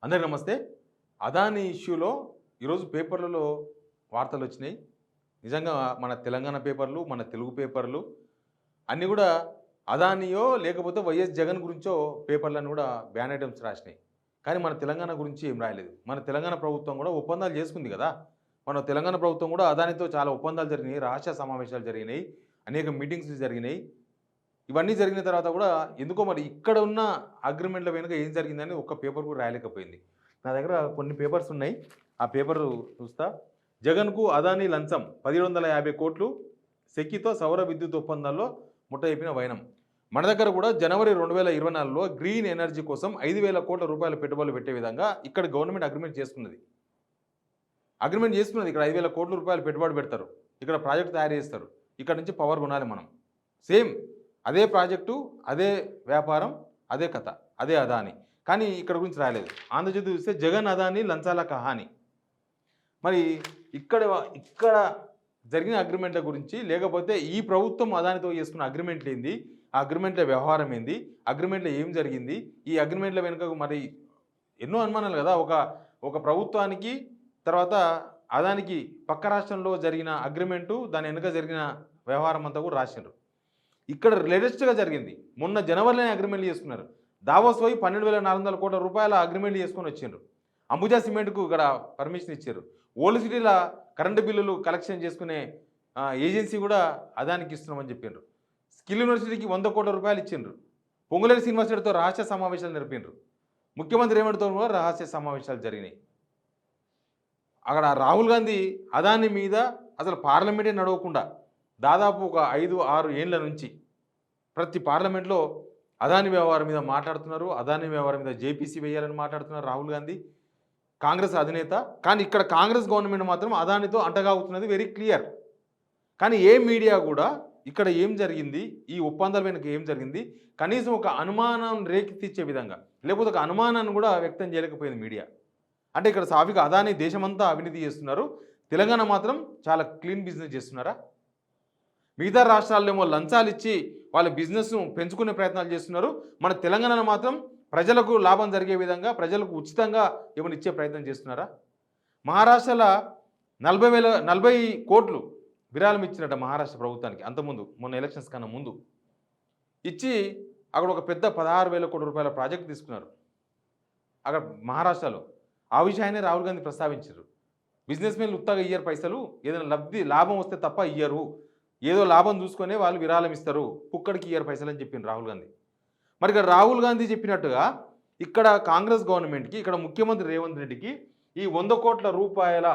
అందరికీ నమస్తే. అదానీ ఇష్యూలో ఈరోజు పేపర్లలో వార్తలొచ్చినాయి. నిజంగా మన తెలంగాణ పేపర్లు, మన తెలుగు పేపర్లు అన్నీ గూడా అదానీయో లేకపోతే వైఎస్ జగన్ గురించో పేపర్లన్నీ గూడా బ్యాన్ ఐటెమ్స్ రాసినాయి. కానీ మన తెలంగాణ గురించి ఏం రాయలేదు. మన తెలంగాణ ప్రభుత్వం గూడా ఒప్పందాలు చేసుకుంది గదా! మన తెలంగాణ ప్రభుత్వం గూడా అదానీతో చాలా ఒప్పందాలు జరిగినాయి. రహస్య సమావేశాలు జరిగినాయి. అనేక మీటింగ్స్ జరిగినాయి. ఇవన్నీ జరిగిన తర్వాత గూడా ఎందుకో మరి ఇక్కడ ఉన్న అగ్రీమెంట్‌ల వెనుక ఏం జరిగిందని ఒక్క పేపర్ కూడా రాయలేకపోయింది. నా దగ్గర కొన్ని పేపర్స్ ఉన్నాయి. ఆ పేపరు చూస్తా. జగన్‌కు అదానీ లంచం 1750,00,00,000 సెక్కితో సౌర విద్యుత్ ఒప్పందాల్లో ముట్టజెప్పిన వైనం. మన దగ్గర కూడా జనవరి 2024లో గ్రీన్ ఎనర్జీ కోసం 5,000,00,00,000 పెట్టుబడులు పెట్టే విధంగా ఇక్కడ గవర్నమెంట్ అగ్రీమెంట్ చేసుకున్నది. ఇక్కడ 5,000,00,00,000 పెట్టుబడి పెడతారు. ఇక్కడ ప్రాజెక్ట్ తయారు చేస్తారు. ఇక్కడ నుంచి పవర్ కొనాలి మనం. సేమ్ అదే ప్రాజెక్టు, అదే వ్యాపారం, అదే కథ, అదే అదానీ. కానీ ఇక్కడ గురించి రాయలేదు. ఆంధ్రజ్యోతి చూస్తే జగన్ అదానీ లంచాల కహాని. మరి ఇక్కడ ఇక్కడ జరిగిన అగ్రిమెంట్ల గురించి, లేకపోతే ఈ ప్రభుత్వం అదానితో చేసుకున్న అగ్రిమెంట్లు ఏంది, ఆ అగ్రిమెంట్ల వ్యవహారం ఏంది, అగ్రిమెంట్లో ఏం జరిగింది, ఈ అగ్రిమెంట్ల వెనుక మరి ఎన్నో అనుమానాలు కదా. ఒక ప్రభుత్వానికి తర్వాత అదానికి పక్క రాష్ట్రంలో జరిగిన అగ్రిమెంటు, దాని వెనుక జరిగిన వ్యవహారం అంతా కూడా రాసిండ్రు. ఇక్కడ లేటెస్ట్గా జరిగింది. మొన్న జనవరిలోనే అగ్రిమెంట్లు చేసుకున్నారు. దావోస్ పోయి 12,400,00,00,000 అగ్రిమెంట్ చేసుకొని వచ్చిండ్రు. అంబుజా సిమెంట్కు ఇక్కడ పర్మిషన్ ఇచ్చారు. ఓల్డ్ సిటీలో కరెంటు బిల్లులు కలెక్షన్ చేసుకునే ఏజెన్సీ కూడా అదానికి ఇస్తున్నామని చెప్పిండ్రు. స్కిల్ యూనివర్సిటీకి 100,00,00,000 ఇచ్చిండ్రు. పొంగులేటి శ్రీనివాసరెడ్డితో రహస్య సమావేశాలు జరిపిండ్రు. ముఖ్యమంత్రి రేవంత్తో కూడా రహస్య సమావేశాలు జరిగినాయి. అక్కడ రాహుల్ గాంధీ అదాని మీద అసలు పార్లమెంటే నడవకుండా దాదాపు ఒక 5-6 ఏళ్ల నుంచి ప్రతి పార్లమెంట్లో అదాని వ్యవహారం మీద మాట్లాడుతున్నారు. అదాని వ్యవహారం మీద జేపీసీ వేయాలని మాట్లాడుతున్నారు రాహుల్ గాంధీ, కాంగ్రెస్ అధినేత. కానీ ఇక్కడ కాంగ్రెస్ గవర్నమెంట్ మాత్రం అదానితో అంటగాగుతున్నది వెరీ క్లియర్. కానీ ఏ మీడియా కూడా ఇక్కడ ఏం జరిగింది, ఈ ఒప్పందాల వెనుక ఏం జరిగింది, కనీసం ఒక అనుమానం రేకెత్తించే విధంగా, లేకపోతే ఒక అనుమానాన్ని కూడా వ్యక్తం చేయలేకపోయింది మీడియా. అంటే ఇక్కడ సాఫీగా అదాని దేశమంతా అవినీతి చేస్తున్నారు, తెలంగాణ మాత్రం చాలా క్లీన్ బిజినెస్ చేస్తున్నారా? మిగతా రాష్ట్రాల్లో ఏమో లంచాలు ఇచ్చి వాళ్ళ బిజినెస్ను పెంచుకునే ప్రయత్నాలు చేస్తున్నారు. మన తెలంగాణలో మాత్రం ప్రజలకు లాభం జరిగే విధంగా, ప్రజలకు ఉచితంగా ఏమైనా ఇచ్చే ప్రయత్నం చేస్తున్నారా? మహారాష్ట్రలో 40 కోట్లు విరాళం ఇచ్చినట్ట మహారాష్ట్ర ప్రభుత్వానికి. అంతకుముందు మొన్న ఎలక్షన్స్ కన్నా ముందు ఇచ్చి అక్కడ ఒక పెద్ద 16,000 కోట్ల రూపాయల ప్రాజెక్ట్ తీసుకున్నారు అక్కడ మహారాష్ట్రలో. ఆ విషయాన్ని రాహుల్ గాంధీ ప్రస్తావించారు. బిజినెస్ మెన్లు ఉత్తగా ఇయ్యరు పైసలు, ఏదైనా లాభం వస్తే తప్ప ఇయ్యరు, ఏదో లాభం చూసుకొని వాళ్ళు విరాళం ఇస్తారు, కుక్కడికి ఇయ్యరు పైసలు అని చెప్పింది రాహుల్ గాంధీ. మరి ఇక్కడ రాహుల్ గాంధీ చెప్పినట్టుగా ఇక్కడ కాంగ్రెస్ గవర్నమెంట్కి, ఇక్కడ ముఖ్యమంత్రి రేవంత్ రెడ్డికి ఈ 100 కోట్ల రూపాయల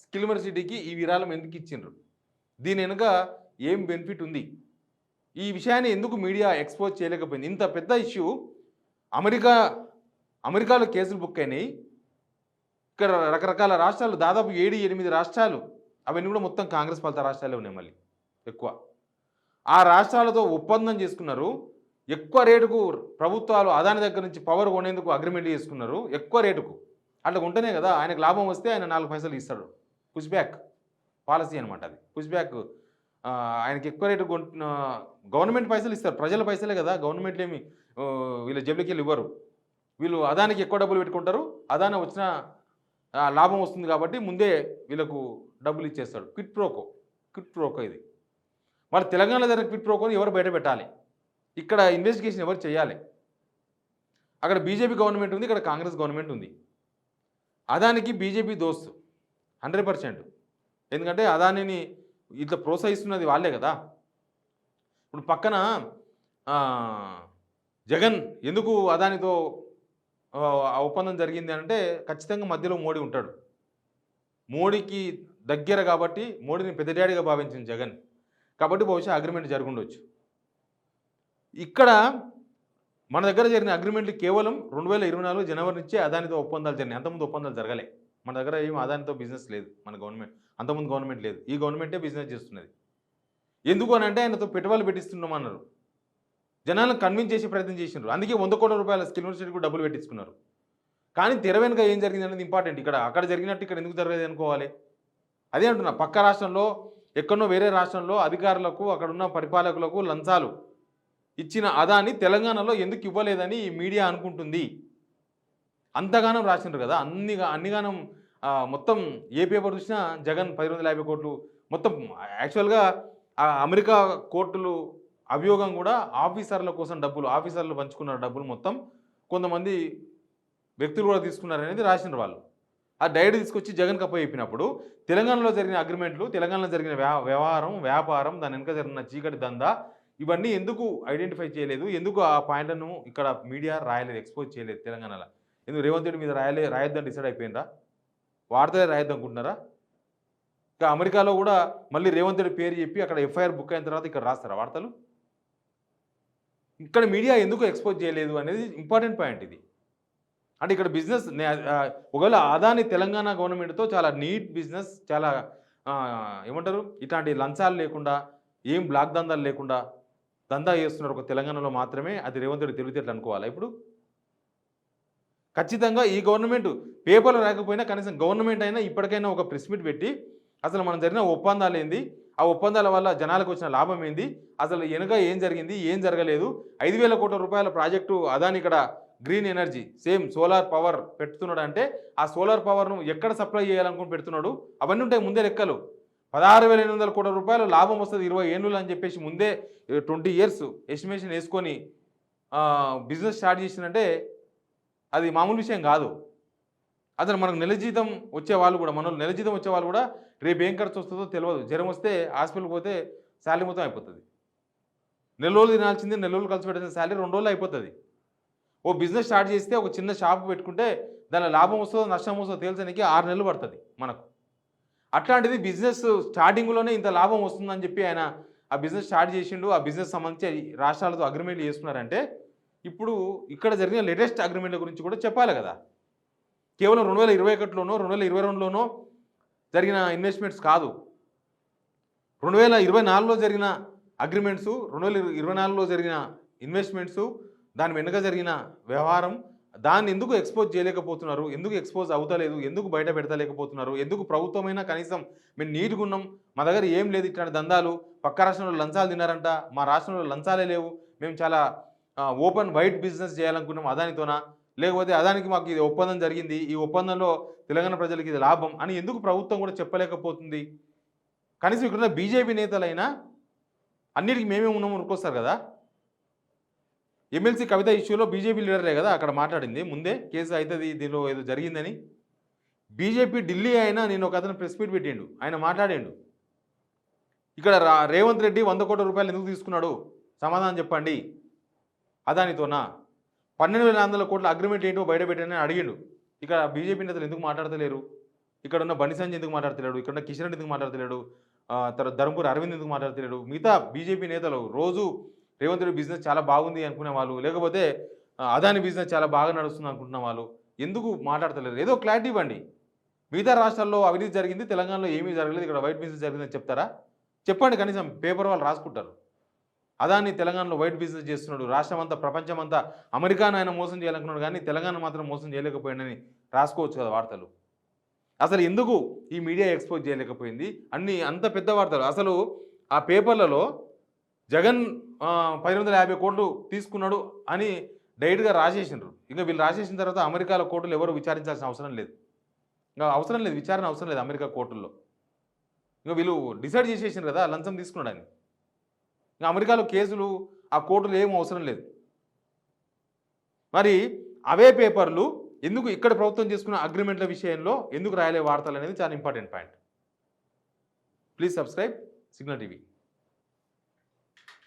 స్కిల్ యూనివర్సిటీకి ఈ విరాళం ఎందుకు ఇచ్చిండ్రు? దీని వెనుక ఏం బెనిఫిట్ ఉంది? ఈ విషయాన్ని ఎందుకు మీడియా ఎక్స్పోజ్ చేయలేకపోయింది? ఇంత పెద్ద ఇష్యూ అమెరికాలో కేసులు బుక్ అయినాయి. ఇక్కడ రకరకాల రాష్ట్రాలు, దాదాపు 7-8 రాష్ట్రాలు, అవన్నీ కూడా మొత్తం కాంగ్రెస్ పాలిత రాష్ట్రాలే ఉన్నాయి. మళ్ళీ ఎక్కువ ఆ రాష్ట్రాలతో ఒప్పందం చేసుకున్నారు. ఎక్కువ రేటుకు ప్రభుత్వాలు అదాని దగ్గర నుంచి పవర్ కొనేందుకు అగ్రిమెంట్ చేసుకున్నారు. ఎక్కువ రేటుకు అట్లా ఉంటేనే కదా ఆయనకు లాభం వస్తే ఆయన 4 పైసలు ఇస్తాడు. పుష్ బ్యాక్ పాలసీ అనమాట అది. పుష్ బ్యాక్ ఆయనకి ఎక్కువ రేటు గవర్నమెంట్ పైసలు ఇస్తారు, ప్రజల పైసలే కదా. గవర్నమెంట్ ఏమి వీళ్ళ జేబులకి వెళ్ళి ఇవ్వరు. వీళ్ళు అదానికి ఎక్కువ డబ్బులు పెట్టుకుంటారు. అదాని వచ్చిన లాభం వస్తుంది కాబట్టి ముందే వీళ్ళకు డబ్బులు ఇచ్చేస్తాడు. క్విట్ ప్రోకో ఇది. మరి తెలంగాణలో జరిగిన క్విట్ ప్రోకోని ఎవరు బయట పెట్టాలి? ఇక్కడ ఇన్వెస్టిగేషన్ ఎవరు చేయాలి? అక్కడ బీజేపీ గవర్నమెంట్ ఉంది, ఇక్కడ కాంగ్రెస్ గవర్నమెంట్ ఉంది. అదానికి బీజేపీ దోస్తు 100%. ఎందుకంటే అదానిని ఇట్లా ప్రోత్సహిస్తున్నది వాళ్ళే కదా. ఇప్పుడు పక్కన జగన్ ఎందుకు అదానితో ఒప్పందం జరిగింది అంటే ఖచ్చితంగా మధ్యలో మోడీ ఉంటాడు. మోడీకి దగ్గర కాబట్టి, మోడీని పెద్ద డాడీగా భావించిన జగన్ కాబట్టి బహుశా అగ్రిమెంట్ జరుగుండొచ్చు. ఇక్కడ మన దగ్గర జరిగిన అగ్రిమెంట్లు కేవలం 2024 జనవరి నుంచే అదానితో ఒప్పందాలు జరిగినాయి. అంతకుముందు ఒప్పందాలు జరగలే. మన దగ్గర ఏం అదానితో బిజినెస్ లేదు. మన గవర్నమెంట్ అంతకుముందు గవర్నమెంట్ లేదు. ఈ గవర్నమెంటే బిజినెస్ చేస్తున్నది. ఎందుకు అని అంటే ఆయనతో పెట్టుబడులు పెట్టిస్తున్నామన్నారు. జనాలను కన్విన్స్ చేసే ప్రయత్నం చేసినారు. అందుకే 100 కోట్ల రూపాయల స్కిల్ యూనివర్సిటీకి డబ్బులు పెట్టించుకున్నారు. కానీ తెర వెనుక ఏం జరిగింది అనేది ఇంపార్టెంట్. అక్కడ జరిగినట్టు ఇక్కడ ఎందుకు జరగలేదు అనుకోవాలి. అదే అంటున్నా, పక్క రాష్ట్రంలో ఎక్కడో వేరే రాష్ట్రంలో అధికారులకు, అక్కడున్న పరిపాలకులకు లంచాలు ఇచ్చిన అదాని తెలంగాణలో ఎందుకు ఇవ్వలేదని ఈ మీడియా అనుకుంటుంది. అంతగానం రాసిండ్రు కదా, అన్నిగానం మొత్తం ఏ పేపర్ చూసినా జగన్ 10,50 కోట్లు మొత్తం. యాక్చువల్‌గా అమెరికా కోర్టులు అభియోగం కూడా ఆఫీసర్ల కోసం డబ్బులు, ఆఫీసర్లు పంచుకున్న డబ్బులు మొత్తం కొంతమంది వ్యక్తులు కూడా తీసుకున్నారనేది రాసిండ్రు వాళ్ళు. ఆ డైరీ తీసుకొచ్చి జగన్‌కి అప్పచెప్పినప్పుడు తెలంగాణలో జరిగిన అగ్రిమెంట్లు, తెలంగాణలో జరిగిన వ్యవహారం, వ్యాపారం, దాని వెనుక జరిగిన చీకటి దందా ఇవన్నీ ఎందుకు ఐడెంటిఫై చేయలేదు? ఎందుకు ఆ పాయింట్‌లను ఇక్కడ మీడియా రాయలేదు, ఎక్స్‌పోజ్ చేయలేదు తెలంగాణలో? ఎందుకు రేవంత్ రెడ్డి మీద రాయొద్దని డిసైడ్ అయిపోయిండ్రా? వార్తలే రాయొద్దనుకుంటున్నారా? ఇంకా అమెరికాలో కూడా మళ్ళీ రేవంత్ రెడ్డి పేరు చెప్పి అక్కడ ఎఫ్ఐఆర్ బుక్ అయిన తర్వాత ఇక్కడ రాస్తారా వార్తలు? ఇక్కడ మీడియా ఎందుకు ఎక్స్‌పోజ్ చేయలేదు అనేది ఇంపార్టెంట్ పాయింట్ ఇది. అంటే ఇక్కడ బిజినెస్ ఒకవేళ అదాని తెలంగాణ గవర్నమెంట్‌తో చాలా నీట్ బిజినెస్, చాలా ఏమంటారు, ఇట్లాంటి లంచాలు లేకుండా, ఏం బ్లాక్ దందాలు లేకుండా దందా చేస్తున్నారు ఒక తెలంగాణలో మాత్రమే. అది రేవంత్ రెడ్డి తెలివితేటలు అనుకోవాలా ఇప్పుడు? ఖచ్చితంగా ఈ గవర్నమెంట్ పేపర్లు రాకపోయినా కనీసం గవర్నమెంట్ అయినా ఇప్పటికైనా ఒక ప్రెస్ మీట్ పెట్టి అసలు మనం జరిగిన ఒప్పందాలు ఏంది, ఆ ఒప్పందాల వల్ల జనాలకు వచ్చిన లాభం ఏంది, అసలు వెనుక ఏం జరిగింది, ఏం జరగలేదు, 5,000 కోట్ల రూపాయల ప్రాజెక్టు అదాని ఇక్కడ green energy same solar power పెడుతున్నాడు అంటే ఆ సోలార్ పవర్ను ఎక్కడ సప్లై చేయాలనుకుని పెడుతున్నాడు, అవన్నీ ఉంటాయి ముందే లెక్కలు. 16,800 కోట్ల రూపాయలు లాభం వస్తుంది 20 ఏళ్ళు అని చెప్పేసి ముందే 20 ఇయర్స్ ఎస్టిమేషన్ వేసుకొని బిజినెస్ స్టార్ట్ చేసిందంటే అది మామూలు విషయం కాదు. అసలు మనకు నెల జీతం వచ్చేవాళ్ళు కూడా, నెల జీతం వచ్చేవాళ్ళు కూడా రేపు ఏం ఖర్చు వస్తుందో తెలియదు. జ్వరం వస్తే హాస్పిటల్కి పోతే శాలరీ మొత్తం అయిపోతుంది. నెల రోజులు తినాల్సింది, నెల రోజులు ఖర్చు పెట్టాల్సిన శాలరీ 2 రోజులు అయిపోతుంది. ఓ బిజినెస్ స్టార్ట్ చేస్తే ఒక చిన్న షాప్ పెట్టుకుంటే దానిలో లాభం వస్తుందో నష్టం వస్తుందో తేల్చడానికి 6 నెలలు పడుతుంది మనకు. అట్లాంటిది బిజినెస్ స్టార్టింగ్లోనే ఇంత లాభం వస్తుందని చెప్పి ఆయన ఆ బిజినెస్ స్టార్ట్ చేసిండు. ఆ బిజినెస్ సంబంధించి రాష్ట్రాలతో అగ్రిమెంట్లు చేసుకున్నారంటే ఇప్పుడు ఇక్కడ జరిగిన లేటెస్ట్ అగ్రిమెంట్ల గురించి కూడా చెప్పాలి కదా. కేవలం 2021లోనో 2022లోనో జరిగిన ఇన్వెస్ట్మెంట్స్ కాదు, 2024లో జరిగిన అగ్రిమెంట్స్, 2024లో జరిగిన ఇన్వెస్ట్మెంట్స్, దాని వెనుక జరిగిన వ్యవహారం, దాన్ని ఎందుకు ఎక్స్పోజ్ చేయలేకపోతున్నారు, ఎందుకు ఎక్స్పోజ్ అవుతలేదు, ఎందుకు బయట పెడతలేకపోతున్నారు, ఎందుకు ప్రభుత్వమైనా కనీసం మేము నీట్గా ఉన్నాం, మా దగ్గర ఏం లేదు ఇట్లాంటి దందాలు, పక్క రాష్ట్రంలో లంచాలు తిన్నారంట, మా రాష్ట్రంలో లంచాలే లేవు, మేము చాలా ఓపెన్ వైట్ బిజినెస్ చేయాలనుకున్నాం అదానితోనా, లేకపోతే అదానికి మాకు ఇది ఒప్పందం జరిగింది, ఈ ఒప్పందంలో తెలంగాణ ప్రజలకు ఇది లాభం అని ఎందుకు ప్రభుత్వం కూడా చెప్పలేకపోతుంది? కనీసం ఇక్కడున్న బీజేపీ నేతలైనా అన్నిటికీ మేమే ఉన్నాము ఉరుకొస్తారు కదా. ఎమ్మెల్సీ కవిత ఇష్యూలో బీజేపీ లీడర్లే కదా అక్కడ మాట్లాడింది, ముందే కేసు అవుతుంది దీనిలో ఏదో జరిగిందని. బీజేపీ ఢిల్లీ అయినా నేను ఒక అతను ప్రెస్ మీట్ పెట్టిండు, ఆయన మాట్లాడిండు, ఇక్కడ రేవంత్ రెడ్డి 100 కోట్ల రూపాయలు ఎందుకు తీసుకున్నాడు సమాధానం చెప్పండి, అదానితోనా 12,400 కోట్ల అగ్రిమెంట్ ఏంటో బయట పెట్టానని అడిగిండు. ఇక్కడ బీజేపీ నేతలు ఎందుకు మాట్లాడతలేరు? ఇక్కడ ఉన్న బండి సంజయ్ ఎందుకు మాట్లాడతలేడు? ఇక్కడ ఉన్న కిషన్ రెడ్డి ఎందుకు మాట్లాడతలేడు? తర్వాత ధర్మపురి అరవింద్ ఎందుకు మాట్లాడతలేడు? మిగతా బీజేపీ నేతలు రోజు రేవంత్ రెడ్డి బిజినెస్ చాలా బాగుంది అనుకునే వాళ్ళు, లేకపోతే అదాని బిజినెస్ చాలా బాగా నడుస్తుంది అనుకుంటున్న వాళ్ళు ఎందుకు మాట్లాడతలేరు? ఏదో క్లారిటీ ఇవ్వండి. మిగతా రాష్ట్రాల్లో అవినీతి జరిగింది, తెలంగాణలో ఏమీ జరగలేదు, ఇక్కడ వైట్ బిజినెస్ జరిగిందని చెప్తారా? చెప్పండి, కనీసం పేపర్ వాళ్ళు రాసుకుంటారు. అదాని తెలంగాణలో వైట్ బిజినెస్ చేస్తున్నాడు, రాష్ట్రం అంతా ప్రపంచం అంతా అమెరికాను ఆయన మోసం చేయాలనుకున్నాడు కానీ తెలంగాణ మాత్రం మోసం చేయలేకపోయిందని రాసుకోవచ్చు కదా వార్తలు. అసలు ఎందుకు ఈ మీడియా ఎక్స్పోజ్ చేయలేకపోయింది? అంత పెద్ద వార్తలు. అసలు ఆ పేపర్లలో జగన్ 10,50 కోట్లు తీసుకున్నాడు అని డైరెక్ట్గా రాసేసిండ్రు. ఇంకా వీళ్ళు రాసేసిన తర్వాత అమెరికాలో కోర్టులు ఎవరు విచారించాల్సిన అవసరం లేదు, విచారణ అవసరం లేదు అమెరికా కోర్టుల్లో. ఇంకా వీళ్ళు డిసైడ్ చేసేసిండ్రు కదా లంచం తీసుకున్నాడని. ఇంకా అమెరికాలో కేసులు ఆ కోర్టులు ఏం అవసరం లేదు. మరి అవే పేపర్లు ఎందుకు ఇక్కడ ప్రభుత్వం చేసుకున్న అగ్రిమెంట్ల విషయంలో ఎందుకు రాయలే వార్తలు అనేది చాలా important point. Please subscribe signal TV.